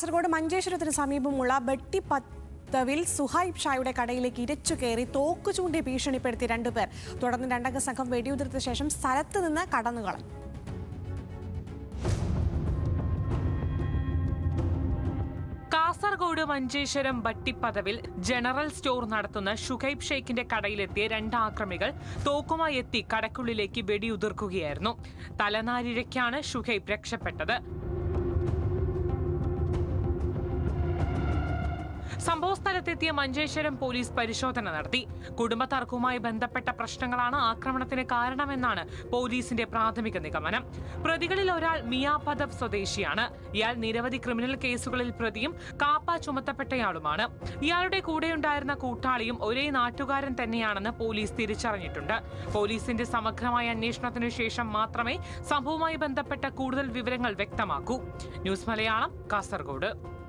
കാസർഗോഡ് മഞ്ചേശ്വരത്തിന് സമീപമുള്ള ബട്ടിപ്പത്തവിൽ സുഹൈബ് ഷായുടെ കടയിലേക്ക് ഇരച്ചു കയറി തോക്ക് ചൂണ്ടി ഭീഷണിപ്പെടുത്തി രണ്ടുപേർ. തുടർന്ന് രണ്ടംഗ സംഘം വെടിയുതിർത്ത ശേഷം സ്ഥലത്ത് നിന്ന് കടന്നുകളഞ്ഞു. കാസർഗോഡ് മഞ്ചേശ്വരം ബട്ടിപ്പതവിൽ ജനറൽ സ്റ്റോർ നടത്തുന്ന ഷുഹൈബ് ഷെയ്ഖിന്റെ കടയിലെത്തിയ രണ്ട് ആക്രമികൾ തോക്കുമായി എത്തി കടയ്ക്കുള്ളിലേക്ക് വെടിയുതിർക്കുകയായിരുന്നു. തലനാരിഴയ്ക്കാണ് ഷുഹൈബ് രക്ഷപ്പെട്ടത്. സംഭവസ്ഥലത്തെത്തിയ മഞ്ചേശ്വരം പോലീസ് പരിശോധന നടത്തി. കുടുംബ തർക്കവുമായി ബന്ധപ്പെട്ട പ്രശ്നങ്ങളാണ് ആക്രമണത്തിന് കാരണമെന്നാണ് പോലീസിന്റെ പ്രാഥമിക നിഗമനം. പ്രതികളിൽ ഒരാൾ മിയാപദവ് സ്വദേശിയാണ്. ഇയാൾ നിരവധി ക്രിമിനൽ കേസുകളിൽ പ്രതിയും കാപ്പ ചുമത്തപ്പെട്ടയാളുമാണ്. ഇയാളുടെ കൂടെയുണ്ടായിരുന്ന കൂട്ടാളിയും ഒരേ നാട്ടുകാരൻ തന്നെയാണെന്ന് പോലീസ് തിരിച്ചറിഞ്ഞിട്ടുണ്ട്. പോലീസിന്റെ സമഗ്രമായ അന്വേഷണത്തിനു ശേഷം മാത്രമേ സംഭവവുമായി ബന്ധപ്പെട്ട കൂടുതൽ വിവരങ്ങൾ വ്യക്തമാക്കൂ. ന്യൂസ് മലയാളം, കാസർഗോഡ്.